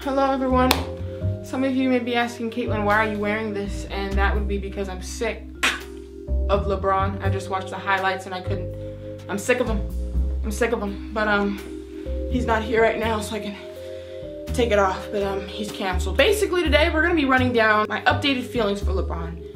Hello everyone. Some of you may be asking, Caitlyn, why are you wearing this? And that would be because I'm sick of Lebron. I just watched the highlights and I couldn't. I'm sick of him. I'm sick of him. But he's not here right now, so I can take it off. But he's canceled. Basically today we're gonna be running down my updated feelings for Lebron.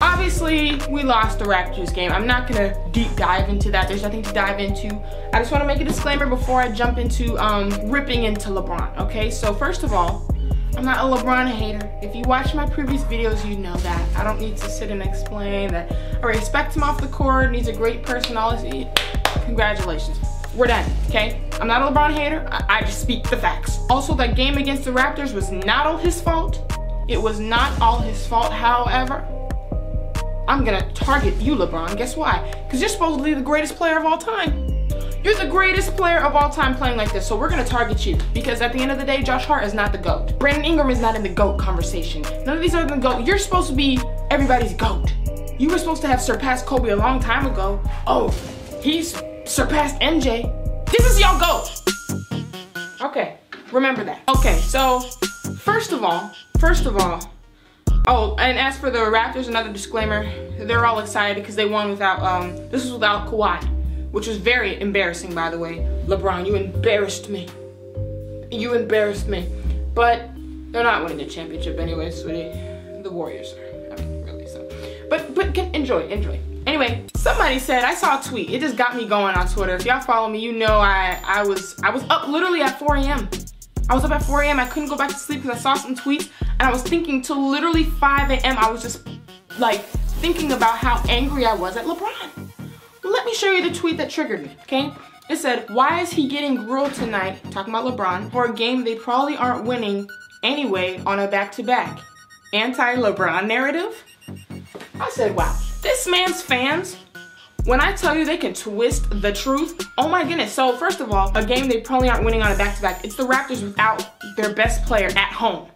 Obviously, we lost the Raptors game. I'm not gonna deep dive into that. There's nothing to dive into. I just wanna make a disclaimer before I jump into ripping into LeBron, okay? So first of all, I'm not a LeBron hater. If you watch my previous videos, you know that. I don't need to sit and explain that I respect him off the court and he's a great personality. Congratulations. We're done, okay? I'm not a LeBron hater. I just speak the facts. Also, that game against the Raptors was not all his fault. It was not all his fault, however. I'm gonna target you, LeBron. Guess why? Because you're supposedly the greatest player of all time. You're the greatest player of all time playing like this, so we're gonna target you. Because at the end of the day, Josh Hart is not the GOAT. Brandon Ingram is not in the GOAT conversation. None of these are the GOAT. You're supposed to be everybody's GOAT. You were supposed to have surpassed Kobe a long time ago. Oh, he's surpassed MJ. This is y'all GOAT. Okay, remember that. Okay, so first of all, oh, and as for the Raptors, another disclaimer, they're all excited because they won without, this was without Kawhi, which was very embarrassing, by the way. LeBron, you embarrassed me. You embarrassed me. But they're not winning the championship anyway, sweetie. The Warriors are, I mean, really, so. But enjoy. Anyway, somebody said, I saw a tweet, it just got me going on Twitter. If y'all follow me, you know I was up literally at 4 a.m. I was up at 4 a.m. I couldn't go back to sleep because I saw some tweets and I was thinking till literally 5 a.m. I was just like thinking about how angry I was at LeBron. Let me show you the tweet that triggered me, okay? It said, why is he getting grilled tonight, talking about LeBron, for a game they probably aren't winning anyway on a back-to-back? Anti-LeBron narrative? I said, wow, this man's fans, when I tell you they can twist the truth, oh my goodness. So first of all, a game they probably aren't winning on a back-to-back. It's the Raptors without their best player at home.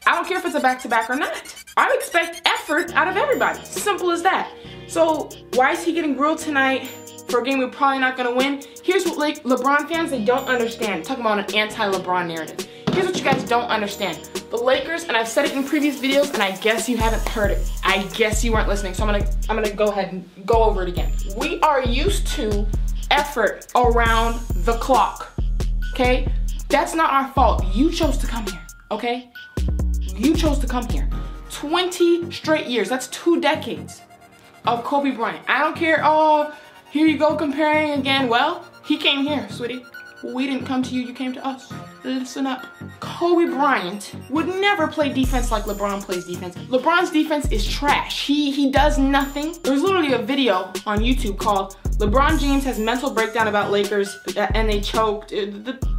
I don't care if it's a back-to-back or not. I expect effort out of everybody. Simple as that. So why is he getting grilled tonight for a game we're probably not gonna win? Here's what like LeBron fans, they don't understand. Talking about an anti-LeBron narrative. Here's what you guys don't understand. The Lakers, and I've said it in previous videos, and I guess you haven't heard it. I guess you weren't listening, so I'm gonna go ahead and go over it again. We are used to effort around the clock, okay? That's not our fault. You chose to come here, okay? You chose to come here. 20 straight years, that's 2 decades of Kobe Bryant. I don't care, oh, here you go comparing again. Well, he came here, sweetie. We didn't come to you, you came to us. Listen up. Kobe Bryant would never play defense like LeBron plays defense. LeBron's defense is trash. He does nothing. There's literally a video on YouTube called LeBron James has mental breakdown about Lakers and they choked.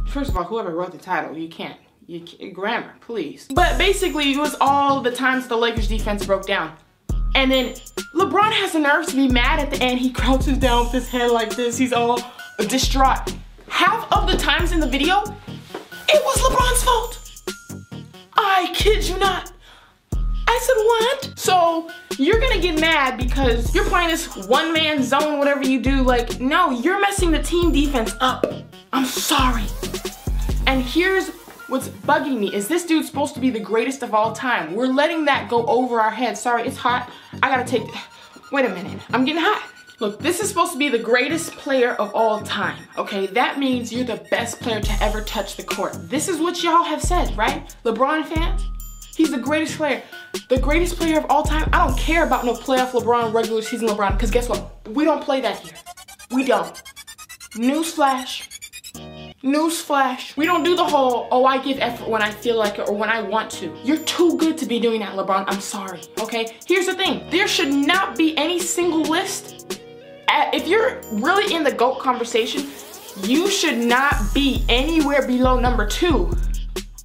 First of all, whoever wrote the title, you can't. Grammar, please. But basically, it was all the times the Lakers defense broke down. And then LeBron has the nerve to be mad at the end. He crouches down with his head like this. He's all distraught. Half of the times in the video, it was LeBron's fault. I kid you not. I said, what? So you're gonna get mad because you're playing this one-man zone, whatever you do. Like, no, you're messing the team defense up. I'm sorry. And here's what's bugging me is this dude's supposed to be the greatest of all time. We're letting that go over our heads. Sorry, it's hot. I gotta take, wait a minute. I'm getting hot. Look, this is supposed to be the greatest player of all time, okay? That means you're the best player to ever touch the court. This is what y'all have said, right? LeBron fans, he's the greatest player. The greatest player of all time. I don't care about no playoff LeBron, regular season LeBron, because guess what? We don't play that here. We don't. Newsflash. Newsflash. We don't do the whole, oh, I give effort when I feel like it or when I want to. You're too good to be doing that, LeBron. I'm sorry, okay? Here's the thing. There should not be any single list. If you're really in the GOAT conversation, you should not be anywhere below number 2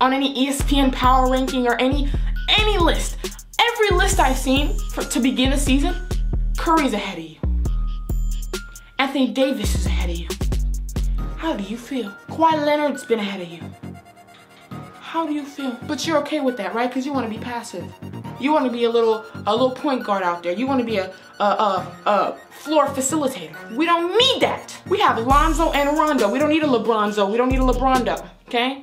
on any ESPN power ranking or any list. Every list I've seen to begin the season, Curry's ahead of you. Anthony Davis is ahead of you. How do you feel? Kawhi Leonard's been ahead of you. How do you feel? But you're okay with that, right? Because you want to be passive. You want to be a little point guard out there. You want to be a floor facilitator. We don't need that. We have Lonzo and Rondo. We don't need a LeBronzo. We don't need a LeBrondo, okay?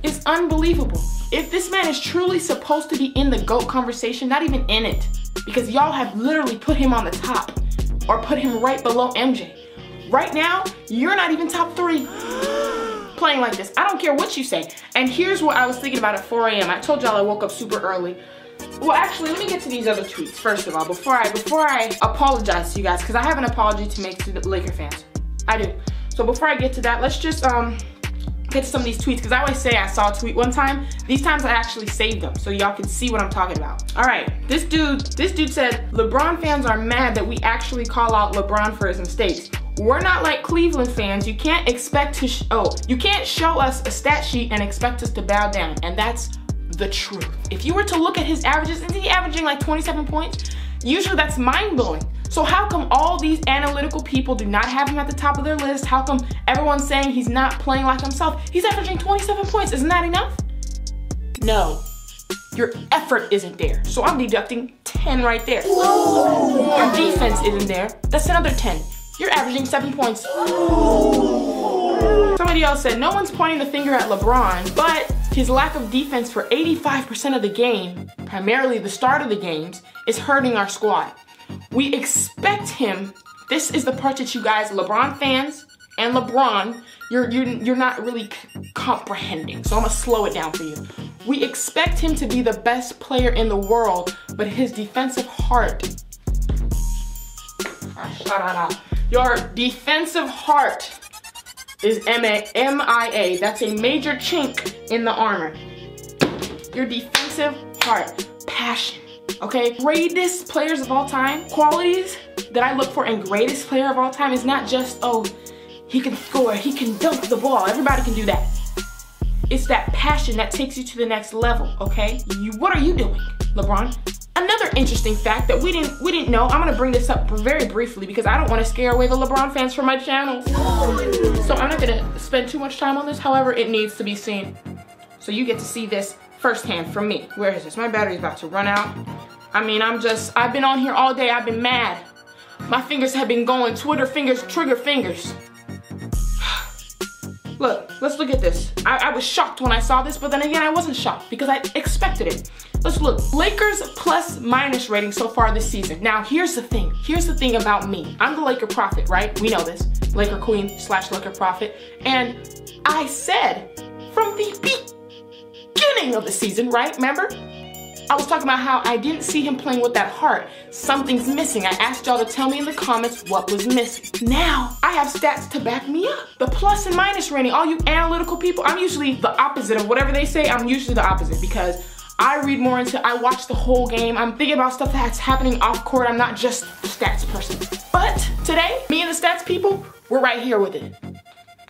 It's unbelievable. If this man is truly supposed to be in the GOAT conversation, not even in it, because y'all have literally put him on the top or put him right below MJ. Right now, you're not even top 3 playing like this. I don't care what you say. And here's what I was thinking about at 4 a.m. I told y'all I woke up super early. Well, actually, let me get to these other tweets first of all, before I apologize to you guys, because I have an apology to make to the Laker fans. I do. So before I get to that, let's just get to some of these tweets, because I always say I saw a tweet one time. These times I actually saved them, so y'all can see what I'm talking about. All right, this dude said, LeBron fans are mad that we actually call out LeBron for his mistakes. We're not like Cleveland fans. You can't expect to, you can't show us a stat sheet and expect us to bow down, and that's the truth. If you were to look at his averages, isn't he averaging like 27 points? Usually that's mind-blowing. So how come all these analytical people do not have him at the top of their list? How come everyone's saying he's not playing like himself? He's averaging 27 points, isn't that enough? No, your effort isn't there. So I'm deducting 10 right there. Your defense isn't there, that's another 10. You're averaging 7 points. Somebody else said, no one's pointing the finger at LeBron, but his lack of defense for 85% of the game, primarily the start of the games, is hurting our squad. We expect him, this is the part that you guys, LeBron fans and LeBron, you're not really comprehending, so I'm gonna slow it down for you. We expect him to be the best player in the world, but his defensive heart, your defensive heart is MIA. That's a major chink in the armor. Your defensive heart, passion, okay? Greatest players of all time, qualities that I look for in greatest player of all time is not just, oh, he can score, he can dunk the ball. Everybody can do that. It's that passion that takes you to the next level, okay? What are you doing, LeBron? Another interesting fact that we didn't know, I'm gonna bring this up very briefly because I don't wanna scare away the LeBron fans from my channel. So I'm not gonna spend too much time on this, however, it needs to be seen. So you get to see this firsthand from me. Where is this? My battery's about to run out. I mean, I've been on here all day, I've been mad. My fingers have been going, Twitter fingers, trigger fingers. Look, let's look at this. I was shocked when I saw this, but then again, I wasn't shocked because I expected it. Let's look. Lakers plus minus rating so far this season. Now, here's the thing. Here's the thing about me. I'm the Laker prophet, right? We know this. Laker queen / Laker prophet. And I said from the beginning of the season, right? Remember? I was talking about how I didn't see him playing with that heart. Something's missing. I asked y'all to tell me in the comments what was missing. Now, I have stats to back me up. The plus and minus rating, all you analytical people, I'm usually the opposite of whatever they say. I'm usually the opposite because I read more into, I watch the whole game. I'm thinking about stuff that's happening off court. I'm not just a stats person. But today, me and the stats people, we're right here with it.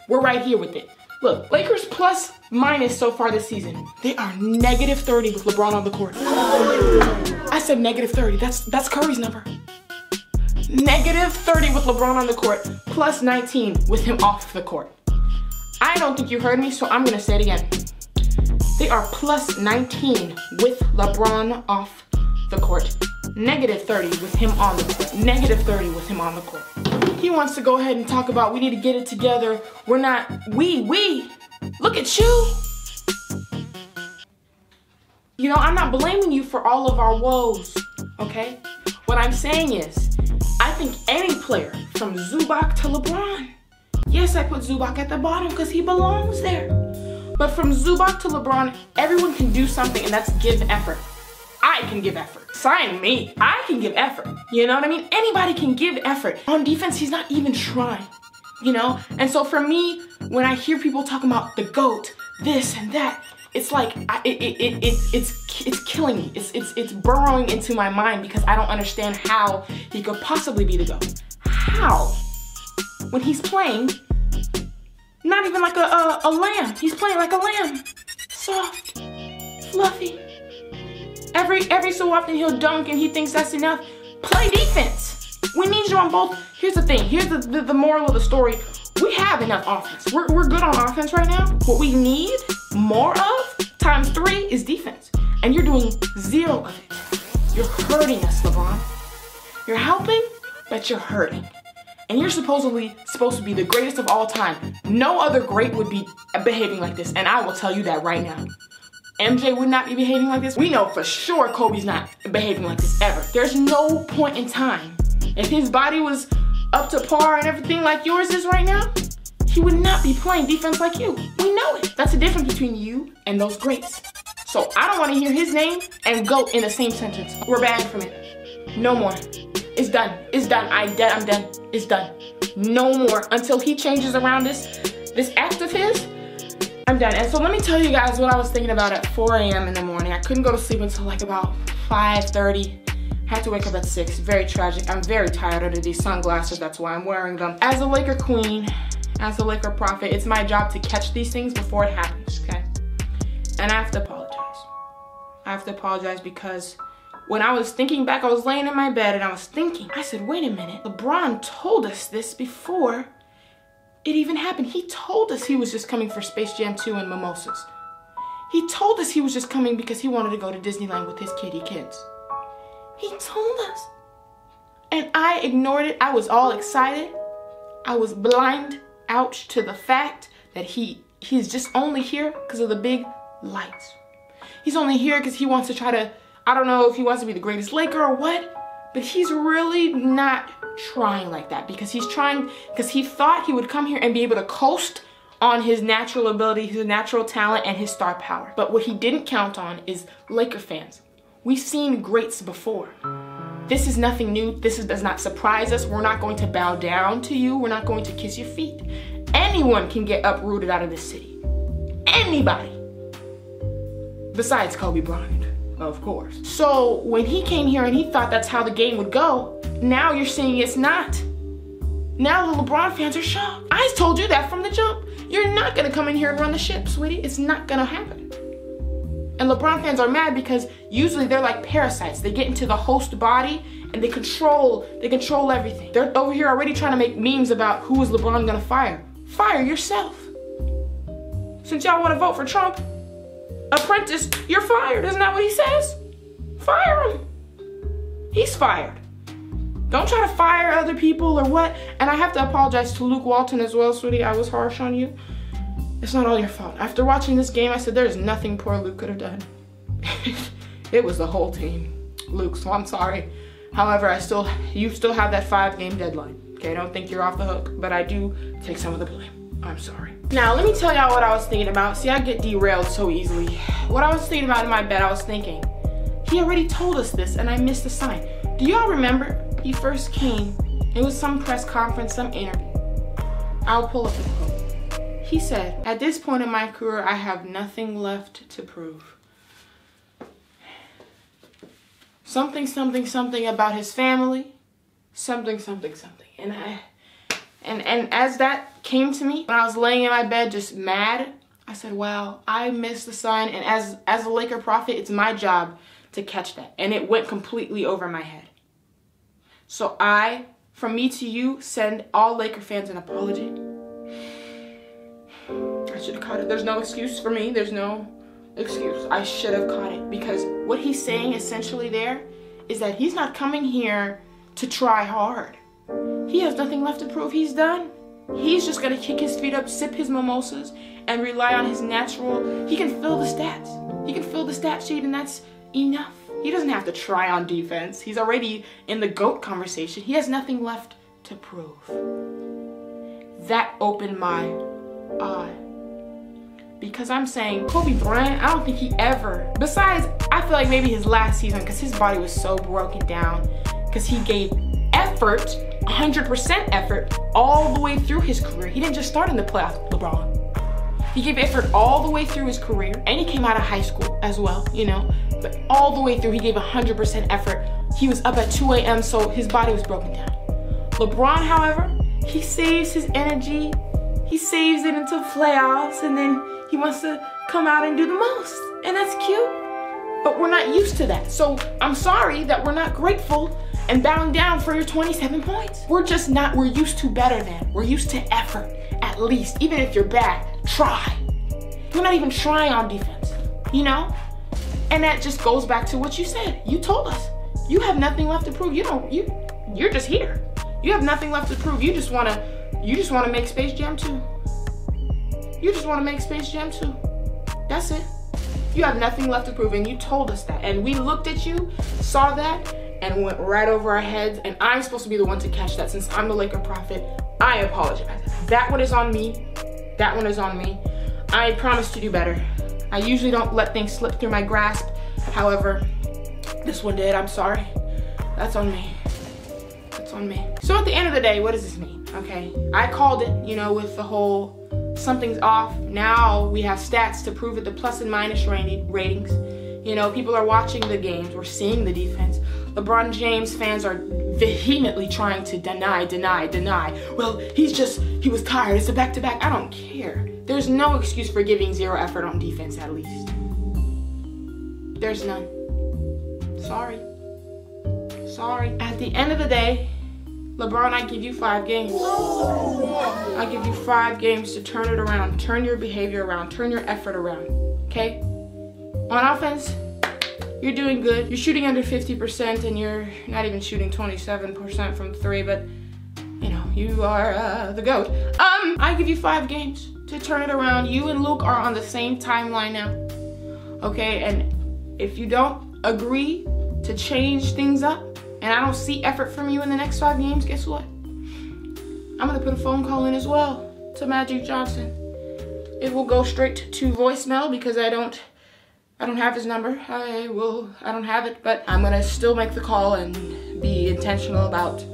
We're right here with it. Look, Lakers plus minus so far this season. They are -30 with LeBron on the court. I said -30, that's Curry's number. -30 with LeBron on the court, plus 19 with him off the court. I don't think you heard me, so I'm gonna say it again. They are plus 19 with LeBron off the court. -30 with him on the court. -30 with him on the court. He wants to go ahead and talk about we need to get it together. We're not, we. Look at you. You know, I'm not blaming you for all of our woes, okay? What I'm saying is, I think any player from Zubac to LeBron, yes, I put Zubac at the bottom because he belongs there. But from Zubac to LeBron, everyone can do something, and that's give effort. I can give effort. Sign me. I can give effort. You know what I mean? Anybody can give effort. On defense, he's not even trying. You know? And so for me, when I hear people talking about the GOAT, this and that, it's like it's killing me. It's burrowing into my mind because I don't understand how he could possibly be the GOAT. How? When he's playing, not even like a lamb. He's playing like a lamb. Soft, fluffy. Every so often he'll dunk and he thinks that's enough. Play defense. We need you on both. Here's the thing. Here's the moral of the story. We have enough offense. We're good on offense right now. What we need more of times 3 is defense. And you're doing 0 of it. You're hurting us, LeBron. You're helping, but you're hurting. And you're supposedly supposed to be the greatest of all time. No other great would be behaving like this, and I will tell you that right now. MJ would not be behaving like this. We know for sure Kobe's not behaving like this ever. There's no point in time. If his body was up to par and everything like yours is right now, he would not be playing defense like you. We know it. That's the difference between you and those greats. So I don't want to hear his name and GOAT in the same sentence. We're banned from it. No more. It's done. It's done. I'm done. It's done. No more until he changes around this act of his. I'm done. And so let me tell you guys what I was thinking about at 4 a.m. in the morning. I couldn't go to sleep until like about 5:30. Had to wake up at 6. Very tragic. I'm very tired under these sunglasses. That's why I'm wearing them. As a Laker queen, as a Laker prophet, it's my job to catch these things before it happens, okay? And I have to apologize. I have to apologize because when I was thinking back, I was laying in my bed and I was thinking, I said, wait a minute. LeBron told us this before it even happened. He told us he was just coming for Space Jam 2 and mimosas. He told us he was just coming because he wanted to go to Disneyland with his kids. He told us. And I ignored it. I was all excited. I was blind out to the fact that he's just only here because of the big lights. He's only here because he wants to try to, I don't know if he wants to be the greatest Laker or what, but he's really not trying like that because he's trying, because he thought he would come here and be able to coast on his natural ability, his natural talent, and his star power. But what he didn't count on is Laker fans. We've seen greats before. This is nothing new. This does not surprise us. We're not going to bow down to you. We're not going to kiss your feet. Anyone can get uprooted out of this city. Anybody. Besides Kobe Bryant, of course. So when he came here and he thought that's how the game would go, now you're saying it's not. Now the LeBron fans are shocked. I told you that from the jump. You're not gonna come in here and run the ship, sweetie. It's not gonna happen. And LeBron fans are mad because usually they're like parasites. They get into the host body and they control everything. They're over here already trying to make memes about who is LeBron gonna fire. Fire yourself. Since y'all wanna vote for Trump, apprentice, you're fired. Isn't that what he says? Fire him. He's fired. Don't try to fire other people or what. And I have to apologize to Luke Walton as well, sweetie. I was harsh on you. It's not all your fault. After watching this game, I said there's nothing poor Luke could have done. It was the whole team, Luke, so I'm sorry. However, you still have that 5-game deadline. Okay, don't think you're off the hook, but I do take some of the blame. I'm sorry. Now, let me tell y'all what I was thinking about. See, I get derailed so easily. What I was thinking about in my bed, I was thinking, he already told us this and I missed the sign. Do y'all remember he first came? It was some press conference, some interview. I'll pull up the quote. He said, at this point in my career, I have nothing left to prove. Something, something, something about his family. Something, something, something. And as that came to me, when I was laying in my bed just mad, I said, wow, I missed the sign. And as a Laker prophet, it's my job to catch that. And it went completely over my head. So from me to you, send all Laker fans an apology. I should have caught it. There's no excuse for me. There's no excuse. I should have caught it because what he's saying essentially there is that he's not coming here to try hard. He has nothing left to prove. He's done. He's just going to kick his feet up, sip his mimosas, and rely on his natural. He can fill the stats. He can fill the stat sheet, and that's enough. He doesn't have to try on defense. He's already in the GOAT conversation. He has nothing left to prove. That opened my eye. Because I'm saying Kobe Bryant, I don't think he ever, besides, I feel like maybe his last season, because his body was so broken down, because he gave effort, 100% effort, all the way through his career. He didn't just start in the playoffs, LeBron. He gave effort all the way through his career, and he came out of high school as well, you know, but all the way through, he gave 100% effort. He was up at 2 a.m., so his body was broken down. LeBron, however, he saves his energy, he saves it until playoffs, and then he wants to come out and do the most, and that's cute, but we're not used to that. So I'm sorry that we're not grateful and bowing down for your 27 points. We're just not, we're used to better than. We're used to effort, at least. Even if you're bad, try. You're not even trying on defense. you know? And that just goes back to what you said. You told us. You have nothing left to prove. You're just here. You have nothing left to prove. You just wanna make Space Jam 2. You just wanna make Space Jam 2. That's it. You have nothing left to prove, and you told us that. And we looked at you, saw that, and went right over our heads. And I'm supposed to be the one to catch that. Since I'm the Laker prophet, I apologize. That one is on me. That one is on me. I promise to do better. I usually don't let things slip through my grasp. However, this one did. I'm sorry. That's on me. That's on me. So at the end of the day, what does this mean? Okay, I called it, you know, with the whole something's off. Now we have stats to prove it, the plus and minus ratings. You know, people are watching the games. We're seeing the defense. LeBron James fans are vehemently trying to deny. Well, he was tired. It's a back-to-back. I don't care. There's no excuse for giving zero effort on defense, at least. There's none. Sorry. At the end of the day, LeBron, I give you 5 games. I give you 5 games to turn it around, turn your behavior around, turn your effort around, okay? On offense, you're doing good. You're shooting under 50% and you're not even shooting 27% from 3, but you know, you are the GOAT. I give you 5 games to turn it around. You and Luke are on the same timeline now, okay? And if you don't agree to change things up, and I don't see effort from you in the next 5 games, guess what? I'm gonna put a phone call in as well to Magic Johnson. It will go straight to voicemail because I don't have his number. I don't have it, but I'm gonna still make the call and be intentional about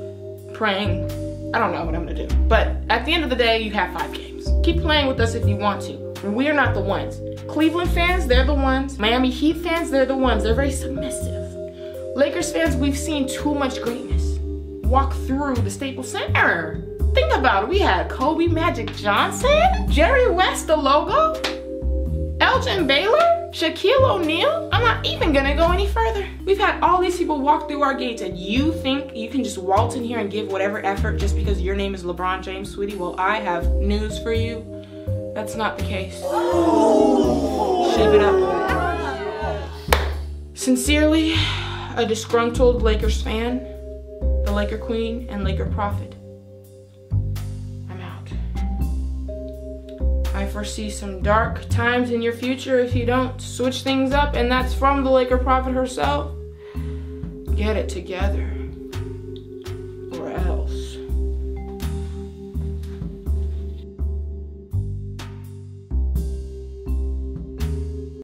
praying. I don't know what I'm gonna do. But at the end of the day, you have 5 games. Keep playing with us if you want to. We're not the ones. Cleveland fans, they're the ones. Miami Heat fans, they're the ones. They're very submissive. Lakers fans, we've seen too much greatness walk through the Staples Center. Think about it. We had Kobe, Magic Johnson, Jerry West, the logo, Elgin Baylor, Shaquille O'Neal. I'm not even gonna go any further. We've had all these people walk through our gates, and you think you can just waltz in here and give whatever effort just because your name is LeBron James, sweetie? Well, I have news for you. That's not the case. Shave it up. Sincerely, a disgruntled Lakers fan, the Laker Queen, and Laker Prophet. I'm out. I foresee some dark times in your future if you don't switch things up, and that's from the Laker Prophet herself. Get it together.